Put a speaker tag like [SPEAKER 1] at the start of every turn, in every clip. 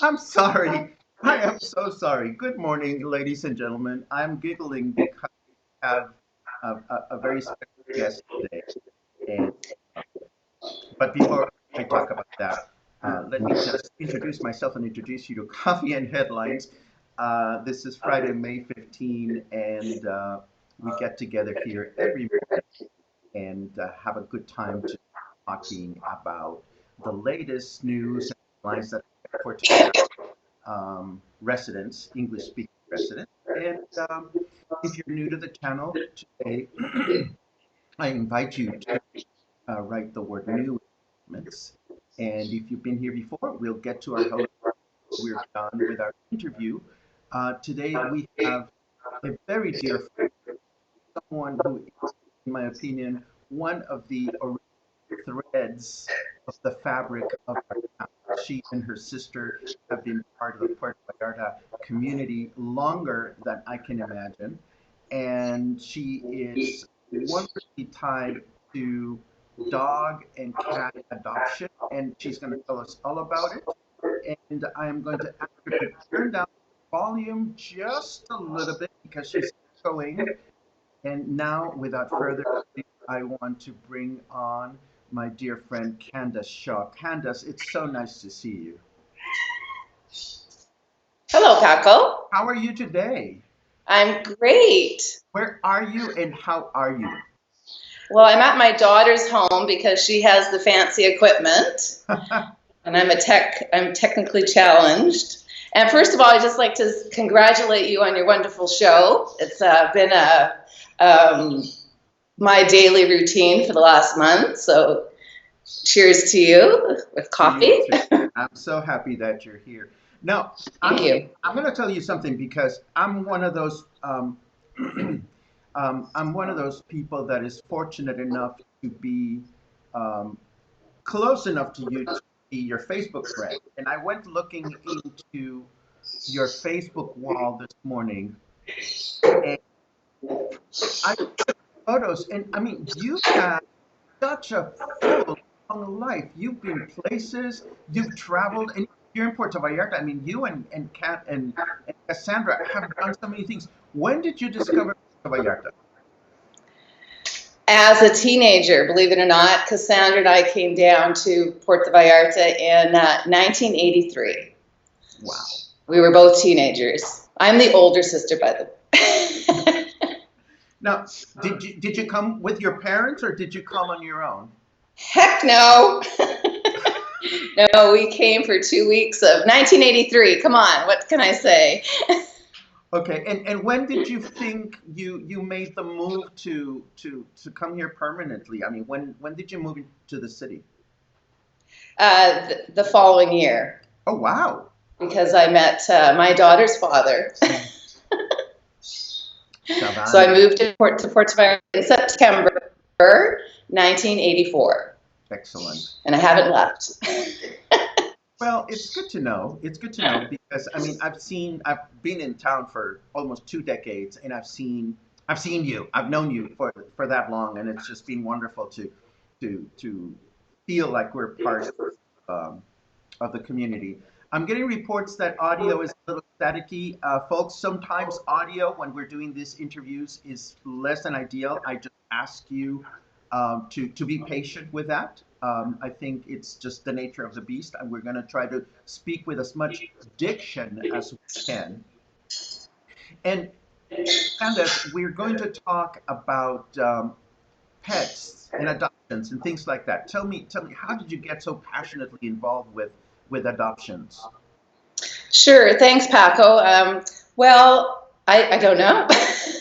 [SPEAKER 1] I'm sorry. I am so sorry. Good morning, ladies and gentlemen. I'm giggling because I have a very special guest today. And but before I talk about that, let me just introduce myself and introduce you to Coffee and Headlines. This is Friday, May 15, and we get together here every morning and have a good time to talking about the latest news and headlines that affect Puerto Vallarta residents, English speaking residents. And if you're new to the channel today, I invite you to write the word new in the comments. And if you've been here before, we'll get to our host. We're done with our interview. Today we have a very dear friend, someone who is, in my opinion, one of the original threads of the fabric of our town. She and her sister have been part of the Puerto Vallarta community longer than I can imagine. And she is wonderfully tied to dog and cat adoption. And she's going to tell us all about it. And I'm going to ask her to turn down the volume just a little bit because she's going. And now, without further ado, I want to bring on my dear friend Candace Shaw. Candace, it's so nice to see you.
[SPEAKER 2] Hello, Paco.
[SPEAKER 1] How are you today?
[SPEAKER 2] I'm great.
[SPEAKER 1] Where are you and how are you?
[SPEAKER 2] Well, I'm at my daughter's home because she has the fancy equipment, and I'm technically challenged. And first of all, I'd just like to congratulate you on your wonderful show. It's been um, my daily routine for the last month. So, cheers to you with
[SPEAKER 1] To you
[SPEAKER 2] coffee.
[SPEAKER 1] too. I'm so happy that you're here. Now,
[SPEAKER 2] Thank you.
[SPEAKER 1] I'm going to tell you something because I'm one of those I'm one of those people that is fortunate enough to be um, close enough to you to be your Facebook friend. And I went looking into your Facebook wall this morning, and I took photos. And I mean, you have such a full long life. You've been places, you've traveled, and you're in Puerto Vallarta. I mean, you and Kat and Cassandra have done so many things. When did you discover Puerto Vallarta?
[SPEAKER 2] As a teenager, believe it or not, Cassandra and I came down to Puerto Vallarta in 1983.
[SPEAKER 1] Wow.
[SPEAKER 2] We were both teenagers. I'm the older sister, by the way.
[SPEAKER 1] Now, did you come with your parents or did you come on your own?
[SPEAKER 2] Heck no. No, we came for 2 weeks of 1983. Come on, what can I say?
[SPEAKER 1] Okay, and when did you think you made the move to come here permanently? I mean, when did you move into the city?
[SPEAKER 2] The following year,
[SPEAKER 1] Oh, wow.
[SPEAKER 2] because I met my daughter's father. So I
[SPEAKER 1] Savannah.
[SPEAKER 2] moved to Puerto Vallarta in September 1984,
[SPEAKER 1] Excellent.
[SPEAKER 2] and I haven't left.
[SPEAKER 1] Well, it's good to know. It's good to know because I mean, I've been in town for almost 2 decades, and I've seen you. I've known you for that long, and it's just been wonderful to feel like we're part of the community. I'm getting reports that audio is a little staticky. Folks, sometimes audio when we're doing these interviews is less than ideal. I just ask you to be patient with that. I think it's just the nature of the beast, and we're going to try to speak with as much diction as we can. And Candace, we're going to talk about pets and adoptions and things like that. Tell me, how did you get so passionately involved with adoptions?
[SPEAKER 2] Sure, thanks, Paco. Well, I don't know.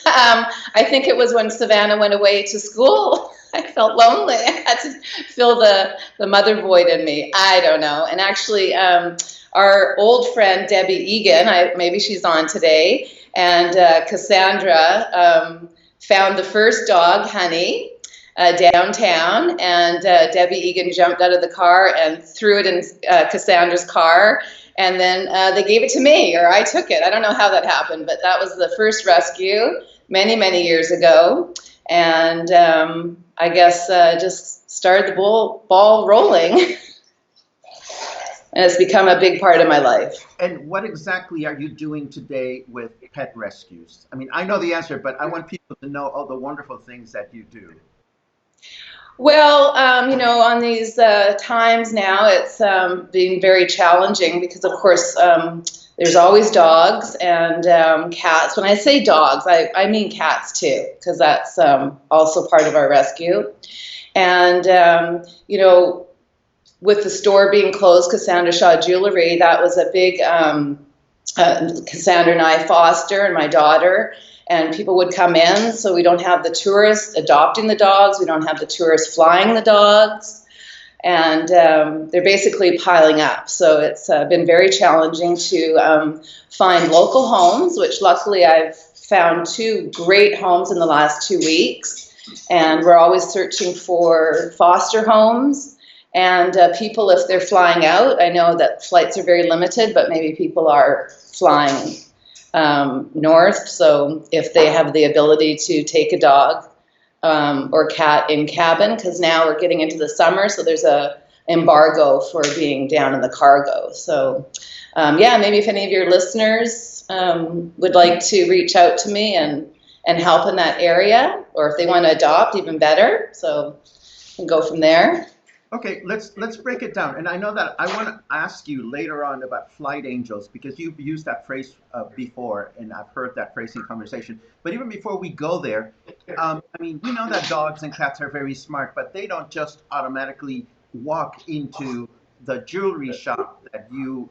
[SPEAKER 2] I think it was when Savannah went away to school. I felt lonely. I had to fill the mother void in me. I don't know. And actually, our old friend Debbie Egan, maybe she's on today, and Cassandra found the first dog, Honey, downtown, and Debbie Egan jumped out of the car and threw it in Cassandra's car, and then they gave it to me, or I took it. I don't know how that happened, but that was the first rescue many, many years ago, and I guess just started the ball rolling. and it's become a big part of my life.
[SPEAKER 1] And what exactly are you doing today with pet rescues? I mean, I know the answer, but I want people to know all the wonderful things that you do.
[SPEAKER 2] Well, on these times now, it's being very challenging because, of course, there's always dogs and cats. When I say dogs, I mean cats too, because that's also part of our rescue. And, with the store being closed, Candace Shaw Jewelry, that was a big, Cassandra and I foster, and my daughter, and people would come in, so we don't have the tourists adopting the dogs, we don't have the tourists flying the dogs, and they're basically piling up. So it's been very challenging to find local homes, which luckily I've found 2 great homes in the last 2 weeks, and we're always searching for foster homes. And people, if they're flying out, I know that flights are very limited, but maybe people are flying north. So if they have the ability to take a dog or cat in cabin, because now we're getting into the summer, so there's a embargo for being down in the cargo. So maybe if any of your listeners would like to reach out to me and help in that area, or if they want to adopt, even better. So we can go from there.
[SPEAKER 1] Okay, let's break it down. And I know that I want to ask you later on about flight angels because you've used that phrase before, and I've heard that phrase in conversation. But even before we go there, I mean, we know that dogs and cats are very smart, but they don't just automatically walk into the jewelry shop that you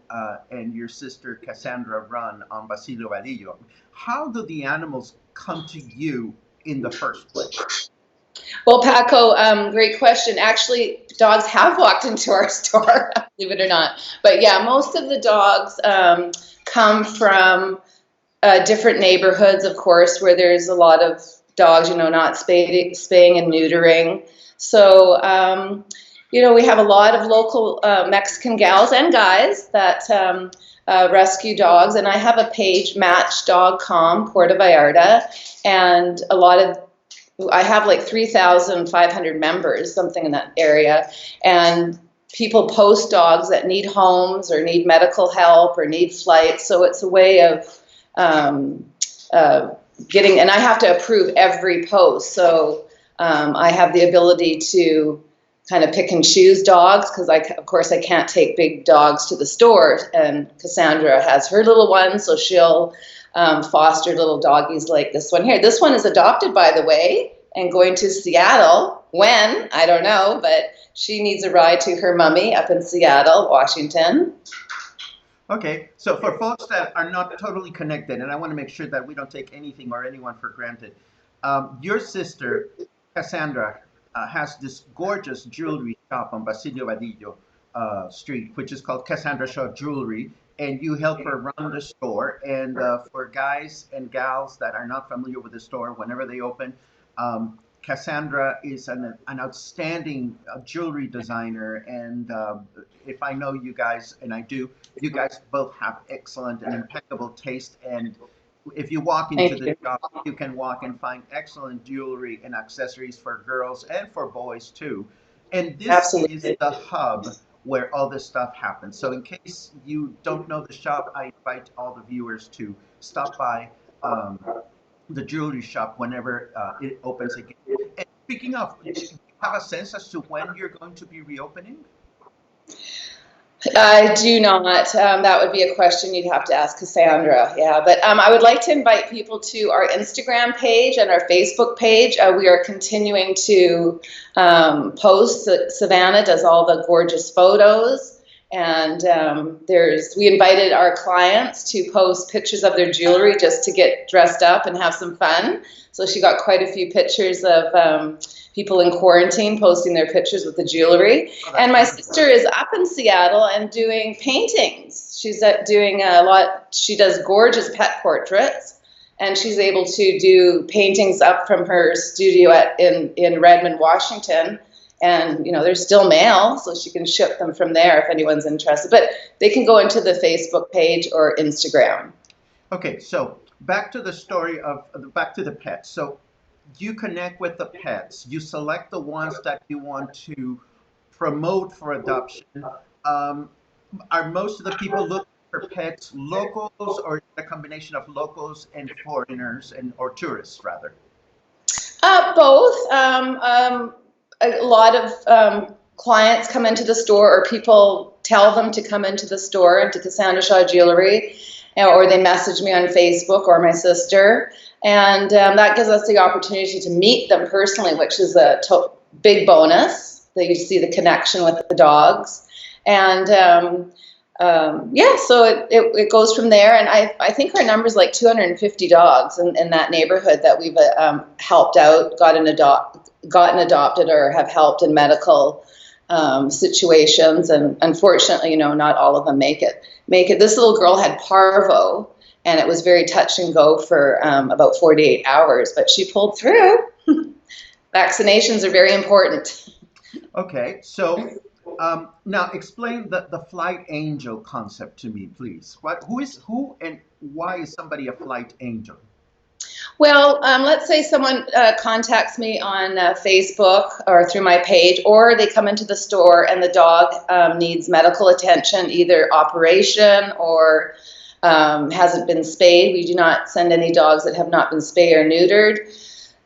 [SPEAKER 1] and your sister Cassandra run on Basilio Vadillo. How do the animals come to you in the first place?
[SPEAKER 2] Well, Paco, great question. Actually, dogs have walked into our store, believe it or not. But yeah, most of the dogs come from different neighborhoods, of course, where there's a lot of dogs, not spaying and neutering. So, we have a lot of local Mexican gals and guys that rescue dogs. And I have a page, Match.com, Puerto Vallarta, and I have like 3,500 members, something in that area, and people post dogs that need homes or need medical help or need flights. So it's a way of getting, and I have to approve every post. So I have the ability to kind of pick and choose dogs because of course, I can't take big dogs to the store. And Cassandra has her little one, so she'll foster little doggies like this one here. This one is adopted, by the way, and going to Seattle. When? I don't know, but she needs a ride to her mummy up in Seattle, Washington.
[SPEAKER 1] Okay, so for folks that are not totally connected, and I want to make sure that we don't take anything or anyone for granted, your sister, Cassandra, has this gorgeous jewelry shop on Basilio Vadillo Street, which is called Cassandra Shaw Jewelry, and you help her run the store. And for guys and gals that are not familiar with the store, whenever they open, Cassandra is an outstanding jewelry designer, and if I know you guys, and I do, you guys both have excellent and impeccable taste. And if you walk into
[SPEAKER 2] Thank
[SPEAKER 1] the
[SPEAKER 2] you.
[SPEAKER 1] shop, you can walk and find excellent jewelry and accessories for girls and for boys too. And this is
[SPEAKER 2] Absolutely.
[SPEAKER 1] the hub where all this stuff happens. So in case you don't know the shop, I invite all the viewers to stop by the jewelry shop whenever it opens again. And speaking of, do you have a sense as to when you're going to be reopening?
[SPEAKER 2] I do not. That would be a question you'd have to ask Cassandra. Yeah, but I would like to invite people to our Instagram page and our Facebook page. We are continuing to post. Savannah does all the gorgeous photos, and we invited our clients to post pictures of their jewelry just to get dressed up and have some fun. So she got quite a few pictures of people in quarantine posting their pictures with the jewelry.
[SPEAKER 1] Oh, that's
[SPEAKER 2] And my
[SPEAKER 1] wonderful.
[SPEAKER 2] sister is up in Seattle and doing paintings. She's doing a lot. She does gorgeous pet portraits, and she's able to do paintings up from her studio in Redmond, Washington. And there's still mail, so she can ship them from there if anyone's interested. But they can go into the Facebook page or Instagram.
[SPEAKER 1] Okay, so back to the story of back to the pets. So you connect with the pets. You select the ones that you want to promote for adoption. Um, are most of the people looking for pets locals, or is it a combination of locals and foreigners and or tourists rather?
[SPEAKER 2] Both. A lot of clients come into the store, or people tell them to come into the store, into Candace Shaw Jewelry, or they message me on Facebook or my sister. And that gives us the opportunity to meet them personally, which is a big bonus, that you see the connection with the dogs. And yeah, so it goes from there. And I think our number is like 250 dogs in that neighborhood that we've helped out, gotten adopted, or have helped in medical situations. And unfortunately, not all of them make it. This little girl had parvo, and it was very touch and go for about 48 hours, but she pulled through. Vaccinations are very important.
[SPEAKER 1] Okay, so now explain the flight angel concept to me, please. Who and why is somebody a flight angel?
[SPEAKER 2] Well, let's say someone contacts me on Facebook or through my page, or they come into the store and the dog needs medical attention, either operation or hasn't been spayed. We do not send any dogs that have not been spayed or neutered.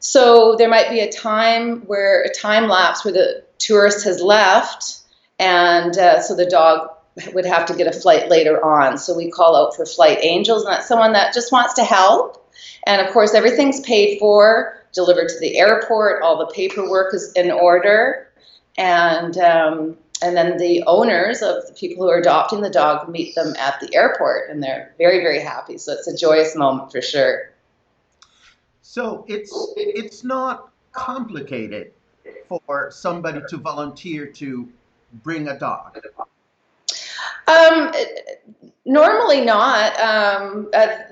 [SPEAKER 2] So there might be a time lapse where the tourist has left, and so the dog would have to get a flight later on. So we call out for flight angels, and that's someone that just wants to help. And of course, everything's paid for, delivered to the airport. All the paperwork is in order, and then the owners of the people who are adopting the dog meet them at the airport, and they're very, very happy. So it's a joyous moment for sure.
[SPEAKER 1] So it's not complicated for somebody to volunteer to bring a dog.
[SPEAKER 2] Um, Normally not.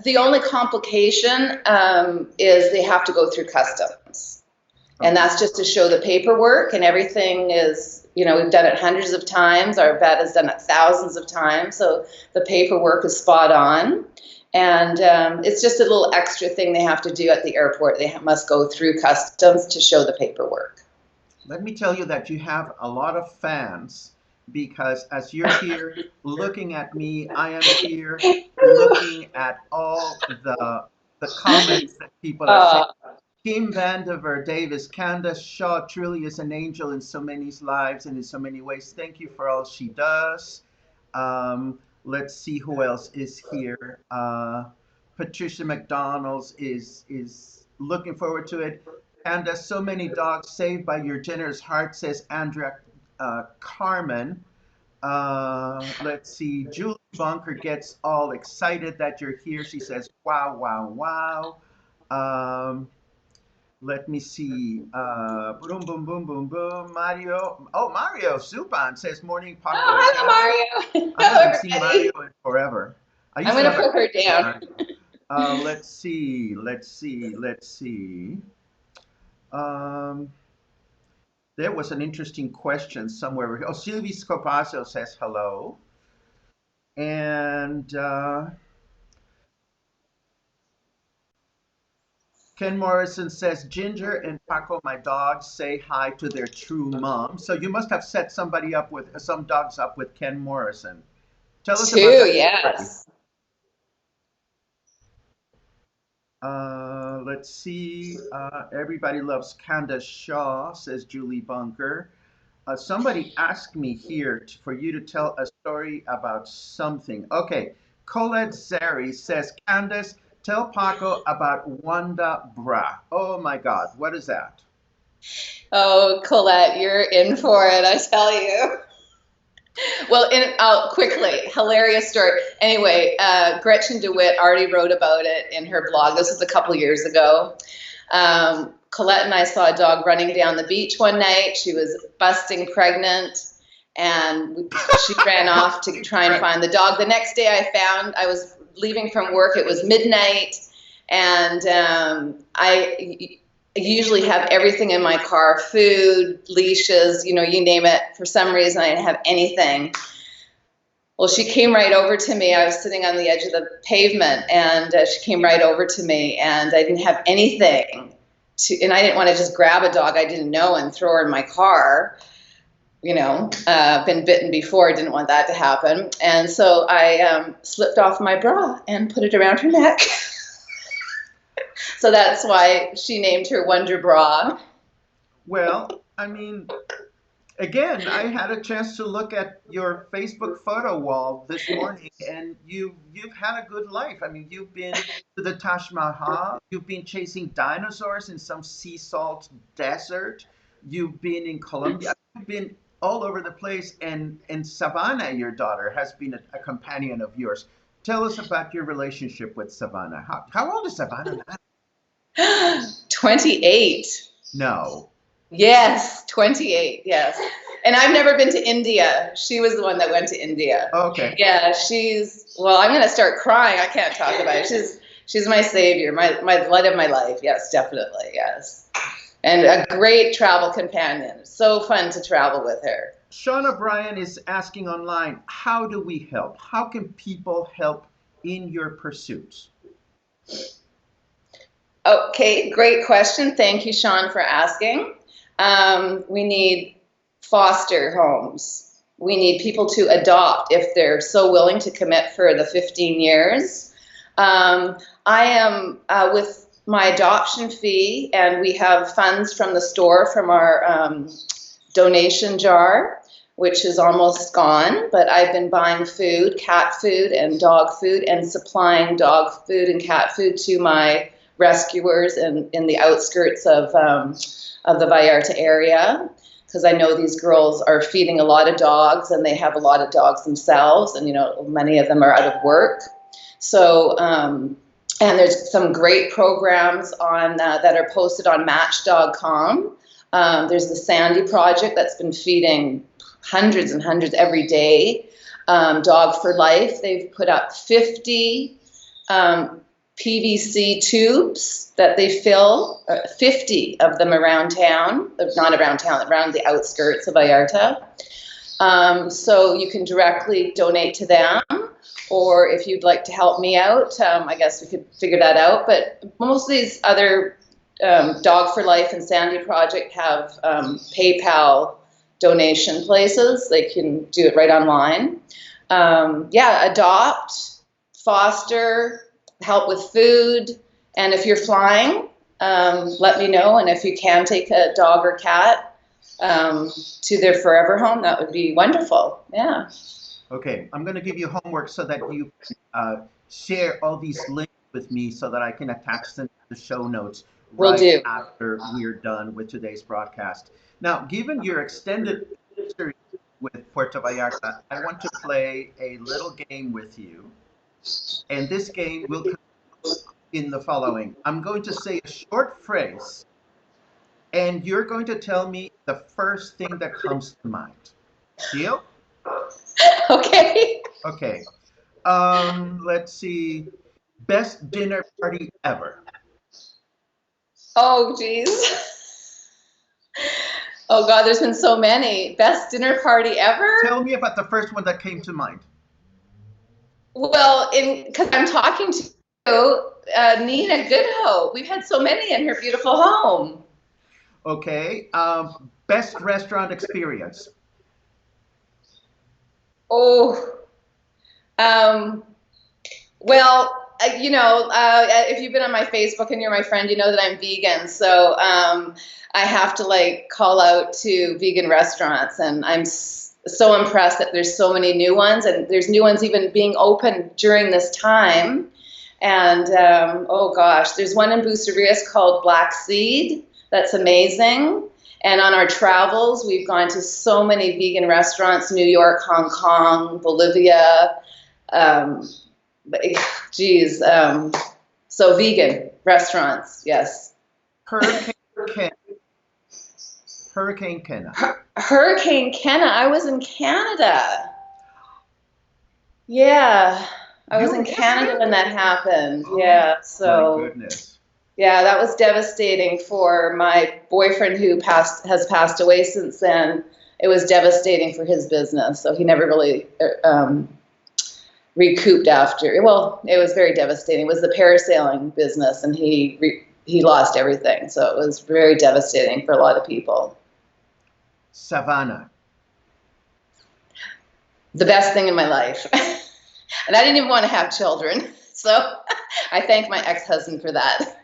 [SPEAKER 2] The only complication is they have to go through customs. And
[SPEAKER 1] Okay.
[SPEAKER 2] that's just to show the paperwork, and everything is, we've done it hundreds of times. Our vet has done it thousands of times. So the paperwork is spot on. And it's just a little extra thing they have to do at the airport. They must go through customs to show the paperwork.
[SPEAKER 1] Let me tell you that you have a lot of fans because as you're here looking at me, I am here looking at all the comments that people are saying.
[SPEAKER 2] Uh,
[SPEAKER 1] Kim Vandiver Davis, Candace Shaw truly is an angel in so many lives and in so many ways. Thank you for all she does. Let's see who else is here. Patricia McDonald's is looking forward to it. Candace, so many dogs saved by your generous heart, says Andrea Carmen. Let's see. Julie Bunker gets all excited that you're here. She says, wow, wow, wow. Um, let me see. Boom, boom, boom, boom, boom. Mario. Oh, Mario Supan says, morning, Paco
[SPEAKER 2] oh,
[SPEAKER 1] and
[SPEAKER 2] hello,
[SPEAKER 1] Candace.
[SPEAKER 2] Mario.
[SPEAKER 1] I
[SPEAKER 2] Hello,
[SPEAKER 1] haven't seen Mario
[SPEAKER 2] everybody.
[SPEAKER 1] in forever. I
[SPEAKER 2] I'm
[SPEAKER 1] used to
[SPEAKER 2] going to
[SPEAKER 1] have a
[SPEAKER 2] put her down.
[SPEAKER 1] Mario. Let's see. Let's see. Let's see. Um, there was an interesting question somewhere. Oh, Sylvie Scopasso says hello. And Ken Morrison says, Ginger and Paco, my dogs, say hi to their true mom. So you must have set somebody up with some dogs up with Ken Morrison. Tell us
[SPEAKER 2] Two,
[SPEAKER 1] about that story.
[SPEAKER 2] yes.
[SPEAKER 1] Let's see. Everybody loves Candace Shaw, says Julie Bunker. Somebody asked me here for you to tell a story about something. Okay, Colette Zeri says, Candace, tell Paco about Wanda Bra. Oh my God, what is that?
[SPEAKER 2] Oh, Colette, you're in for it, I tell you. Well, quickly, hilarious story. Anyway, Gretchen DeWitt already wrote about it in her blog. This was a couple years ago. Colette and I saw a dog running down the beach one night. She was busting pregnant, and she ran off to try and
[SPEAKER 1] Right.
[SPEAKER 2] find the dog. The next day I was leaving from work. It was midnight, and I usually have everything in my car, food, leashes, you name it. For some reason, I didn't have anything. Well, she came right over to me. I was sitting on the edge of the pavement, and she came right over to me, and I didn't have anything and I didn't want to just grab a dog I didn't know and throw her in my car. been bitten before, didn't want that to happen. And so I slipped off my bra and put it around her neck. So that's why she named her Wonder Bra.
[SPEAKER 1] Well, I mean, again, I had a chance to look at your Facebook photo wall this morning, and you've had a good life. I mean, you've been to the Taj Mahal, you've been chasing dinosaurs in some sea salt desert, you've been in Colombia, you've been all over the place, and Savannah, your daughter, has been a companion of yours. Tell us about your relationship with Savannah. How old is Savannah now?
[SPEAKER 2] 28.
[SPEAKER 1] No.
[SPEAKER 2] Yes, 28. Yes. And I've never been to India. She was the one that went to India.
[SPEAKER 1] Okay.
[SPEAKER 2] Yeah, well, I'm going to start crying. I can't talk about it. She's my savior, my light of my life. Yes, definitely. Yes. And a great travel companion. So fun to travel with her.
[SPEAKER 1] Sean O'Brien is asking online, how do we help? How can people help in your pursuits?
[SPEAKER 2] Okay, great question. Thank you, Sean, for asking. We need foster homes. We need people to adopt if they're so willing to commit for the 15 years. I am with my adoption fee, and we have funds from the store from our donation jar, which is almost gone, but I've been buying food, cat food and dog food, and supplying dog food and cat food to my rescuers in the outskirts of the Vallarta area, because I know these girls are feeding a lot of dogs, and they have a lot of dogs themselves, and many of them are out of work. So and there's some great programs on that are posted on Match.com. There's the Sandy Project that's been feeding hundreds and hundreds every day. Dog for Life, they've put up 50 PVC tubes that they fill, 50 of them around town, not around town, around the outskirts of Vallarta. So you can directly donate to them, or if you'd like to help me out, I guess we could figure that out. But most of these other Dog for Life and Sandy Project have PayPal donation places. They can do it right online. Adopt, foster, help with food, and if you're flying, let me know. And if you can take a dog or cat to their forever home, that would be wonderful. Yeah.
[SPEAKER 1] Okay, I'm going to give you homework so that you share all these links with me so that I can attach them to the show notes
[SPEAKER 2] Will do.
[SPEAKER 1] after we're done with today's broadcast. Now, given your extended history with Puerto Vallarta, I want to play a little game with you. And this game will consist in the following. I'm going to say a short phrase, and you're going to tell me the first thing that comes to mind. Deal?
[SPEAKER 2] Okay.
[SPEAKER 1] Okay. Let's see. Best dinner party ever.
[SPEAKER 2] Oh, geez. Oh, God, there's been so many. Best dinner party ever?
[SPEAKER 1] Tell me about the first one that came to mind.
[SPEAKER 2] Well, because I'm talking to Nina Goodhope. We've had so many in her beautiful home.
[SPEAKER 1] Okay. Best restaurant experience.
[SPEAKER 2] Oh, well, if you've been on my Facebook and you're my friend, you know that I'm vegan. So I have to call out to vegan restaurants, and I'm so impressed that there's so many new ones, and there's new ones even being opened during this time. And oh gosh, there's one in Bucerias called Black Seed. That's amazing. And on our travels, we've gone to so many vegan restaurants: New York, Hong Kong, Bolivia. So vegan restaurants, yes.
[SPEAKER 1] Hurricane Kenna. Hurricane Kenna.
[SPEAKER 2] Hurricane Kenna. I was in Canada. Yeah, I was in Canada when that happened.
[SPEAKER 1] Oh,
[SPEAKER 2] yeah, so.
[SPEAKER 1] My goodness.
[SPEAKER 2] Yeah, that was devastating for my boyfriend who has passed away since then. It was devastating for his business, so he never really recouped after. Well, it was very devastating. It was the parasailing business, and he lost everything. So it was very devastating for a lot of people.
[SPEAKER 1] Savannah.
[SPEAKER 2] the best thing in my life. And I didn't even want to have children. So I thank my ex-husband for that.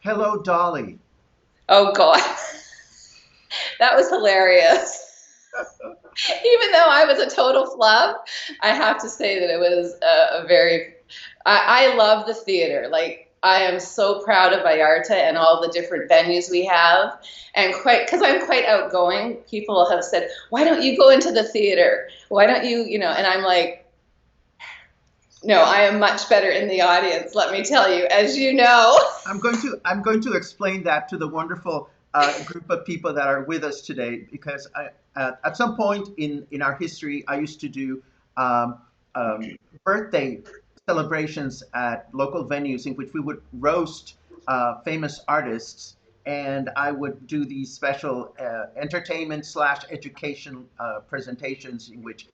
[SPEAKER 1] Hello, Dolly.
[SPEAKER 2] Oh, God. That was hilarious. Even though I was a total flub, I have to say that it was a very, I love the theater. Like, I am so proud of Vallarta and all the different venues we have. And quite, because I'm quite outgoing, people have said, why don't you go into the theater? Why don't you, and I'm like, no, I am much better in the audience, let me tell you, as you know.
[SPEAKER 1] I'm going to explain that to the wonderful group of people that are with us today because at some point in our history, I used to do um, birthday celebrations at local venues in which we would roast famous artists, and I would do these special entertainment slash education presentations in which,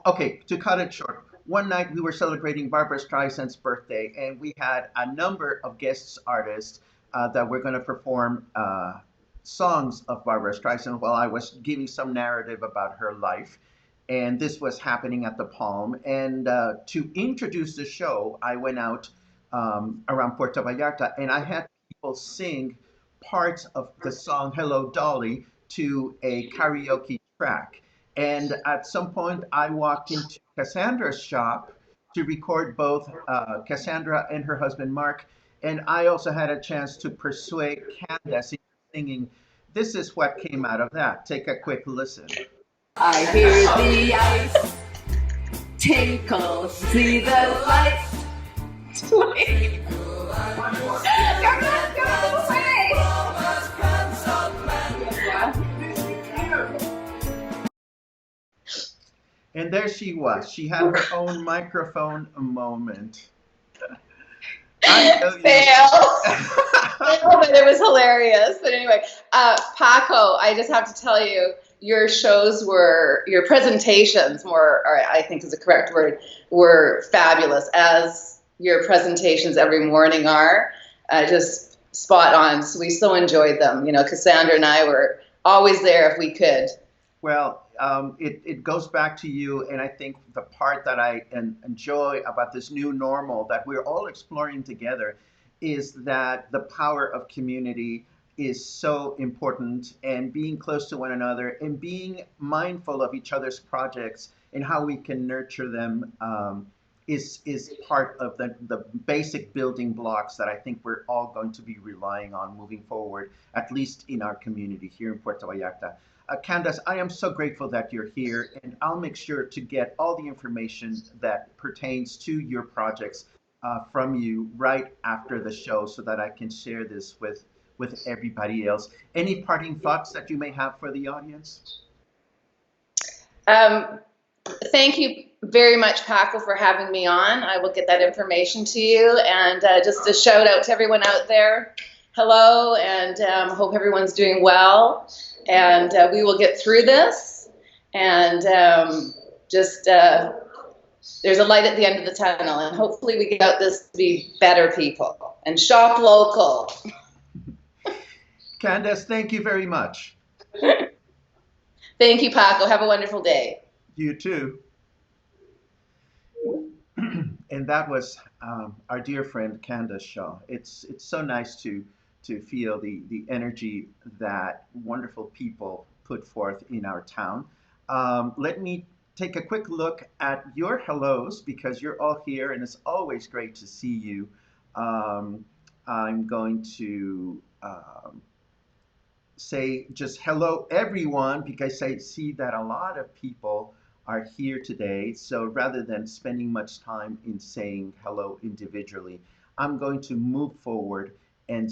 [SPEAKER 1] okay, to cut it short, one night we were celebrating Barbara Streisand's birthday, and we had a number of guest artists that were going to perform songs of Barbara Streisand while I was giving some narrative about her life. And this was happening at the Palm. And to introduce the show, I went out around Puerto Vallarta and I had people sing parts of the song Hello Dolly to a karaoke track. And at some point, I walked into Cassandra's shop to record both Cassandra and her husband Mark. And I also had a chance to persuade Candace into singing. This is what came out of that. Take a quick listen.
[SPEAKER 3] I hear the ice tinkle, see the lights play. Come on, go away!
[SPEAKER 1] And there she was. She had her own microphone moment. I tell you.
[SPEAKER 2] Fail. Fail, but it was hilarious. But anyway, Paco, I just have to tell you, your presentations, more, or I think is the correct word, were fabulous, as your presentations every morning are. Just spot on. So we so enjoyed them. Cassandra and I were always there if we could.
[SPEAKER 1] Well, it goes back to you, and I think the part that I enjoy about this new normal that we're all exploring together is that the power of community is so important, and being close to one another and being mindful of each other's projects and how we can nurture them is part of the basic building blocks that I think we're all going to be relying on moving forward, at least in our community here in Puerto Vallarta. Candace, I am so grateful that you're here, and I'll make sure to get all the information that pertains to your projects from you right after the show so that I can share this with everybody else. Any parting thoughts that you may have for the audience?
[SPEAKER 2] Um, Thank you very much, Paco, for having me on. I will get that information to you. And just a shout out to everyone out there. Hello, and hope everyone's doing well. And we will get through this. And there's a light at the end of the tunnel. And hopefully we get out this to be better people. And shop local.
[SPEAKER 1] Candace, thank you very much.
[SPEAKER 2] Thank you, Paco. Have a wonderful day.
[SPEAKER 1] You too. And that was our dear friend Candace Shaw. It's so nice to feel the energy that wonderful people put forth in our town. Let me take a quick look at your hellos because you're all here and it's always great to see you. I'm going to say just hello everyone because I see that a lot of people are here today. So rather than spending much time in saying hello individually, I'm going to move forward and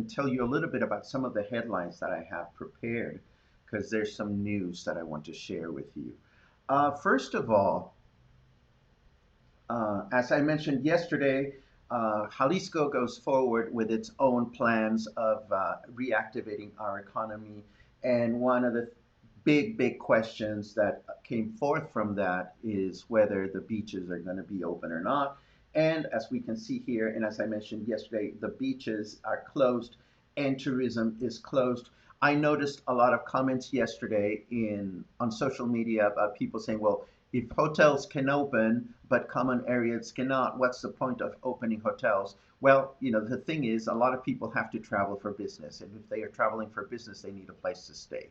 [SPEAKER 1] tell you a little bit about some of the headlines that I have prepared because there's some news that I want to share with you. First of all, as I mentioned yesterday, Jalisco goes forward with its own plans of reactivating our economy. And one of the big questions that came forth from that is whether the beaches are going to be open or not. And as we can see here, and as I mentioned yesterday, the beaches are closed and tourism is closed. I noticed a lot of comments yesterday on social media about people saying, well, if hotels can open but common areas cannot, what's the point of opening hotels? Well, the thing is, a lot of people have to travel for business, and if they are traveling for business, they need a place to stay.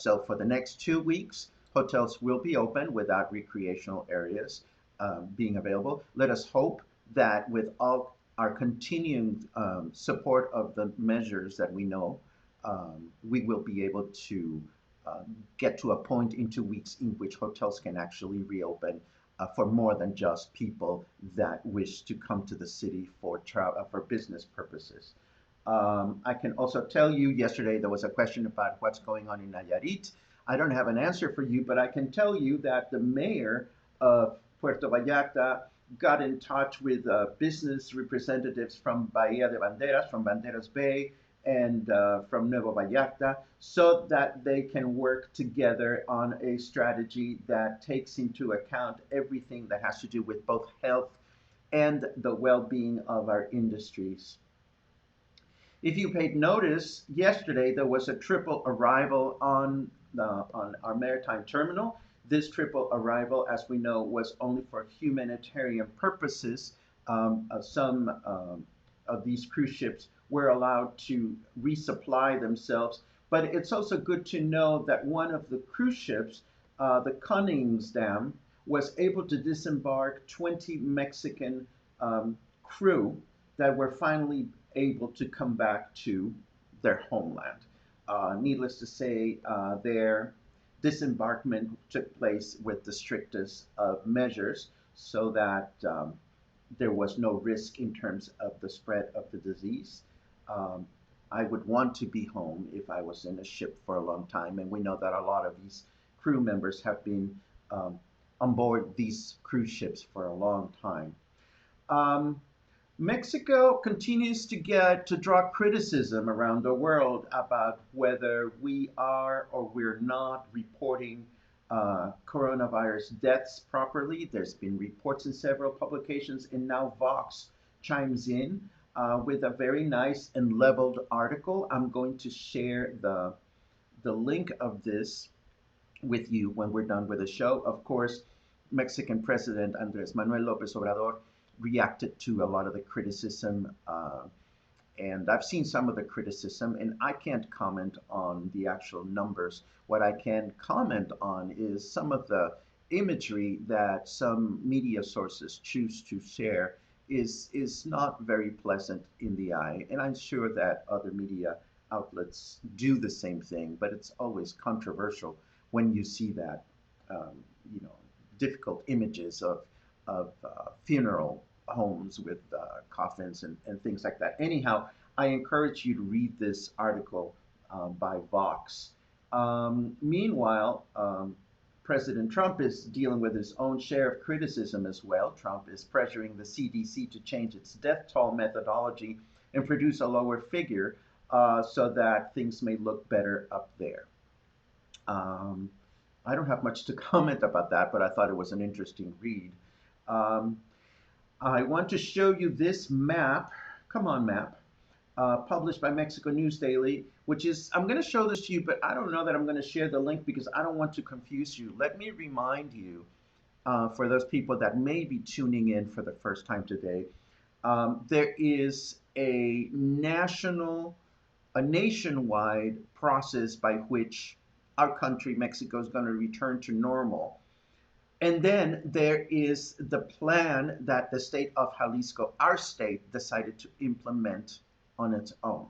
[SPEAKER 1] So for the next 2 weeks, hotels will be open without recreational areas being available. Let us hope that with all our continuing support of the measures that we know, we will be able to get to a point in 2 weeks in which hotels can actually reopen for more than just people that wish to come to the city for business purposes. I can also tell you, yesterday there was a question about what's going on in Nayarit. I don't have an answer for you, but I can tell you that the mayor of Puerto Vallarta got in touch with business representatives from Bahia de Banderas, from Banderas Bay, and from Nuevo Vallarta, so that they can work together on a strategy that takes into account everything that has to do with both health and the well-being of our industries. If you paid notice, yesterday there was a triple arrival on our maritime terminal. This triple arrival, as we know, was only for humanitarian purposes. Some of these cruise ships were allowed to resupply themselves, but it's also good to know that one of the cruise ships, the Koningsdam, was able to disembark 20 Mexican crew that were finally able to come back to their homeland. Needless to say, their disembarkment took place with the strictest of measures so that there was no risk in terms of the spread of the disease. Um, I would want to be home if I was in a ship for a long time, and we know that a lot of these crew members have been um, on board these cruise ships for a long time. Um, Mexico continues to draw criticism around the world about whether we are or we're not reporting coronavirus deaths properly. There's been reports in several publications, and now Vox chimes in with a very nice and leveled article. I'm going to share the link of this with you when we're done with the show. Of course, Mexican President Andres Manuel Lopez Obrador reacted to a lot of the criticism, and I've seen some of the criticism, and I can't comment on the actual numbers. What I can comment on is some of the imagery that some media sources choose to share is not very pleasant in the eye, and I'm sure that other media outlets do the same thing, but it's always controversial when you see that, um, you know, difficult images of funeral homes with coffins and things like that. Anyhow, I encourage you to read this article by Vox. Meanwhile, President Trump is dealing with his own share of criticism as well. Trump is pressuring the CDC to change its death toll methodology and produce a lower figure so that things may look better up there. Um, I don't have much to comment about that, but I thought it was an interesting read. Um, I want to show you this map. Come on, map. Published by Mexico News Daily, which is, I'm going to show this to you, but I don't know that I'm going to share the link because I don't want to confuse you. Let me remind you, for those people that may be tuning in for the first time today, there is a nationwide process by which our country, Mexico, is going to return to normal. And then there is the plan that the state of Jalisco, our state, decided to implement on its own.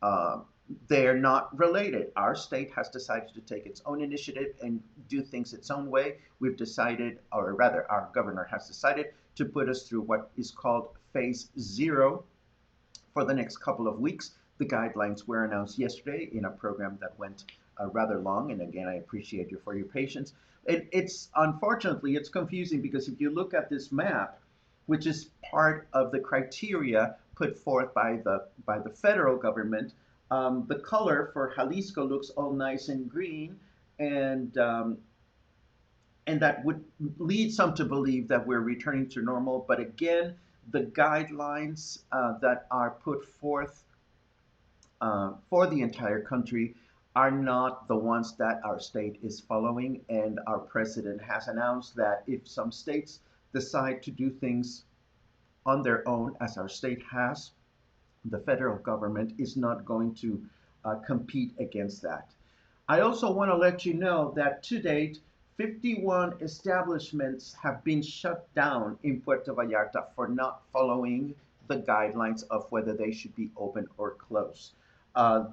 [SPEAKER 1] Uh, they're not related. Our state has decided to take its own initiative and do things its own way. We've decided, or rather, our governor has decided to put us through what is called phase zero for the next couple of weeks. The guidelines were announced yesterday in a program that went rather long, and again, I appreciate you for your patience. It's unfortunately it's confusing because if you look at this map, which is part of the criteria put forth by the federal government, the color for Jalisco looks all nice and green, and and that would lead some to believe that we're returning to normal. But again, the guidelines that are put forth for the entire country are not the ones that our state is following. And our president has announced that if some states decide to do things on their own, as our state has, the federal government is not going to compete against that. I also want to let you know that to date, 51 establishments have been shut down in Puerto Vallarta for not following the guidelines of whether they should be open or closed.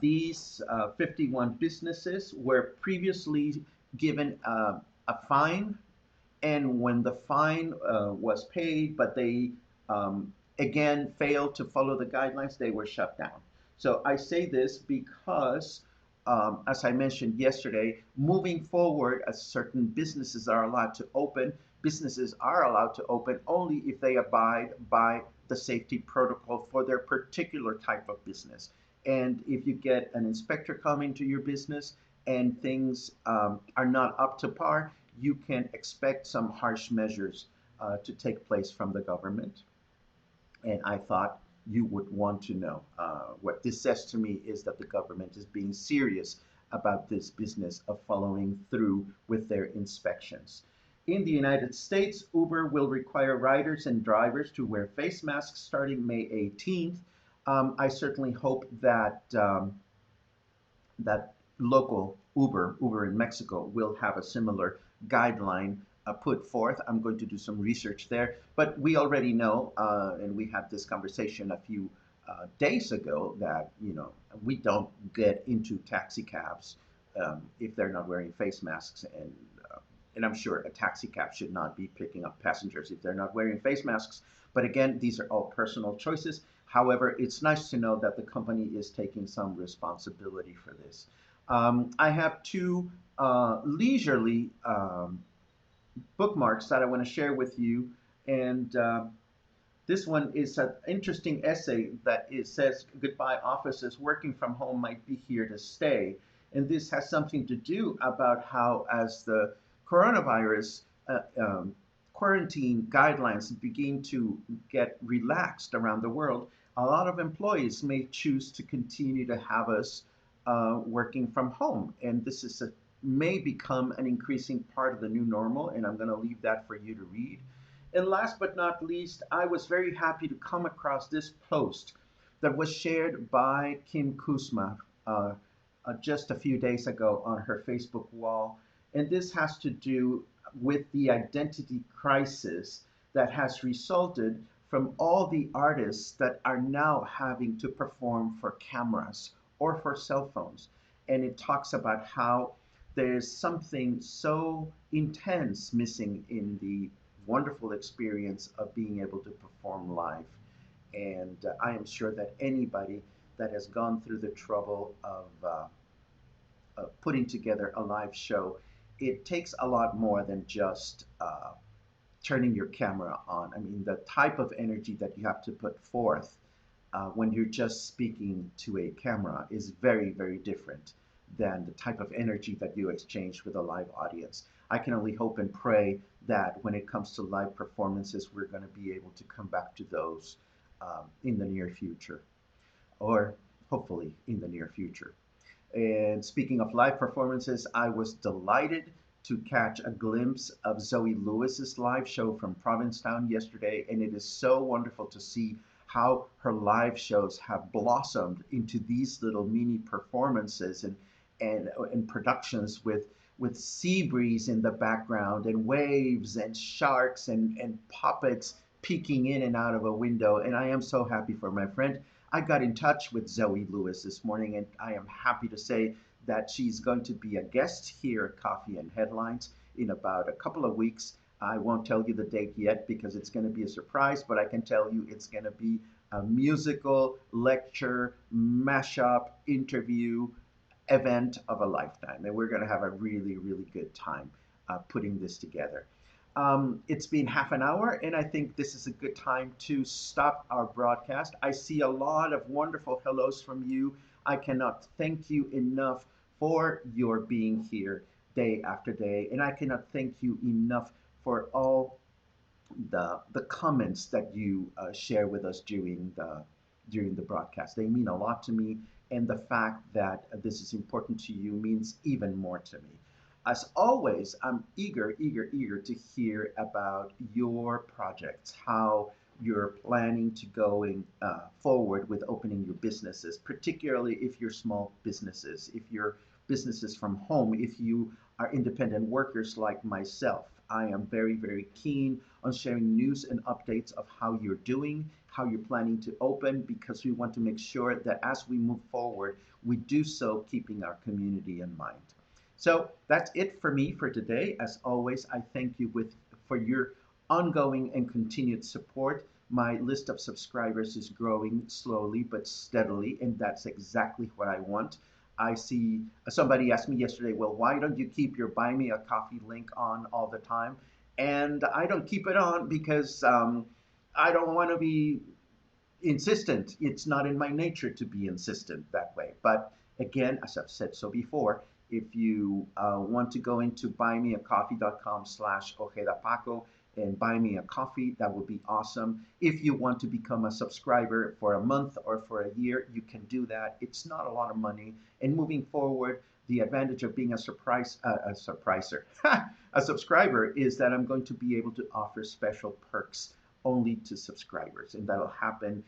[SPEAKER 1] These 51 businesses were previously given a fine, and when the fine was paid, but they again failed to follow the guidelines, they were shut down. So I say this because, as I mentioned yesterday, moving forward, as certain businesses are allowed to open, businesses are allowed to open only if they abide by the safety protocol for their particular type of business. And if you get an inspector coming to your business and things are not up to par, you can expect some harsh measures to take place from the government. And I thought you would want to know. What this says to me is that the government is being serious about this business of following through with their inspections. In the United States, Uber will require riders and drivers to wear face masks starting May 18th. I certainly hope that local Uber in Mexico, will have a similar guideline put forth. I'm going to do some research there, but we already know, and we had this conversation a few days ago, that we don't get into taxi cabs if they're not wearing face masks, and I'm sure a taxi cab should not be picking up passengers if they're not wearing face masks. But again, these are all personal choices. However, it's nice to know that the company is taking some responsibility for this. I have two leisurely bookmarks that I want to share with you. And this one is an interesting essay that it says goodbye offices working from home might be here to stay. And this has something to do about how, as the coronavirus quarantine guidelines begin to get relaxed around the world, a lot of employees may choose to continue to have us working from home. And this may become an increasing part of the new normal. And I'm going to leave that for you to read. And last but not least, I was very happy to come across this post that was shared by Kim Kuzma just a few days ago on her Facebook wall. And this has to do with the identity crisis that has resulted from all the artists that are now having to perform for cameras or for cell phones. And it talks about how there's something so intense missing in the wonderful experience of being able to perform live. And I am sure that anybody that has gone through the trouble of putting together a live show, it takes a lot more than just turning your camera on. I mean, the type of energy that you have to put forth when you're just speaking to a camera is very, very different than the type of energy that you exchange with a live audience. I can only hope and pray that when it comes to live performances, we're going to be able to come back to those in the near future, or hopefully in the near future. And speaking of live performances, I was delighted to catch a glimpse of Zoe Lewis's live show from Provincetown yesterday, and it is so wonderful to see how her live shows have blossomed into these little mini performances and productions with sea breeze in the background and waves and sharks and puppets peeking in and out of a window. And I am so happy for my friend. I got in touch with Zoe Lewis this morning, and I am happy to say that she's going to be a guest here at Coffee and Headlines in about a couple of weeks. I won't tell you the date yet because it's going to be a surprise, but I can tell you it's going to be a musical lecture, mashup, interview event of a lifetime. And we're going to have a really, really good time putting this together. It's been half an hour, and I think this is a good time to stop our broadcast. I see a lot of wonderful hellos from you. I cannot thank you enough for your being here day after day, and I cannot thank you enough for all the comments that you share with us during the broadcast. They mean a lot to me, and the fact that this is important to you means even more to me. As always, I'm eager to hear about your projects, how you're planning to going forward with opening your businesses, particularly if you're small businesses, if you're businesses from home, if you are independent workers like myself. I am very keen on sharing news and updates of how you're doing, how you're planning to open, because we want to make sure that as we move forward, we do so keeping our community in mind. So that's it for me for today. As always, I thank you for your ongoing and continued support. My list of subscribers is growing slowly but steadily, and that's exactly what I want. I see somebody asked me yesterday, well, why don't you keep your Buy Me a Coffee link on all the time? And I don't keep it on because I don't want to be insistent. It's not in my nature to be insistent that way. But again, as I've said so before, if you want to go into buymeacoffee.com/Ojeda and buy me a coffee, that would be awesome. If you want to become a subscriber for a month or for a year, you can do that. It's not a lot of money. And moving forward, the advantage of being a surpriser, a subscriber is that I'm going to be able to offer special perks only to subscribers, and that'll happen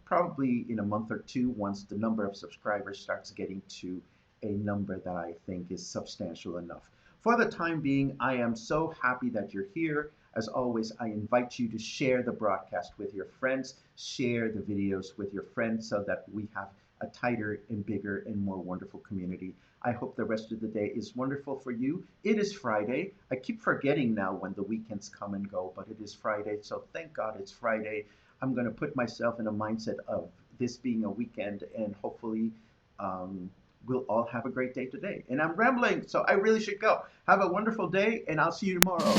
[SPEAKER 1] probably in a month or two once the number of subscribers starts getting to a number that I think is substantial enough. For the time being, I am so happy that you're here. As always, I invite you to share the broadcast with your friends, share the videos with your friends so that we have a tighter and bigger and more wonderful community. I hope the rest of the day is wonderful for you. It is Friday. I keep forgetting now when the weekends come and go, but it is Friday, so thank God it's Friday. I'm going to put myself in a mindset of this being a weekend, and hopefully um, we'll all have a great day today. And I'm rambling, so I really should go. Have a wonderful day, and I'll see you tomorrow.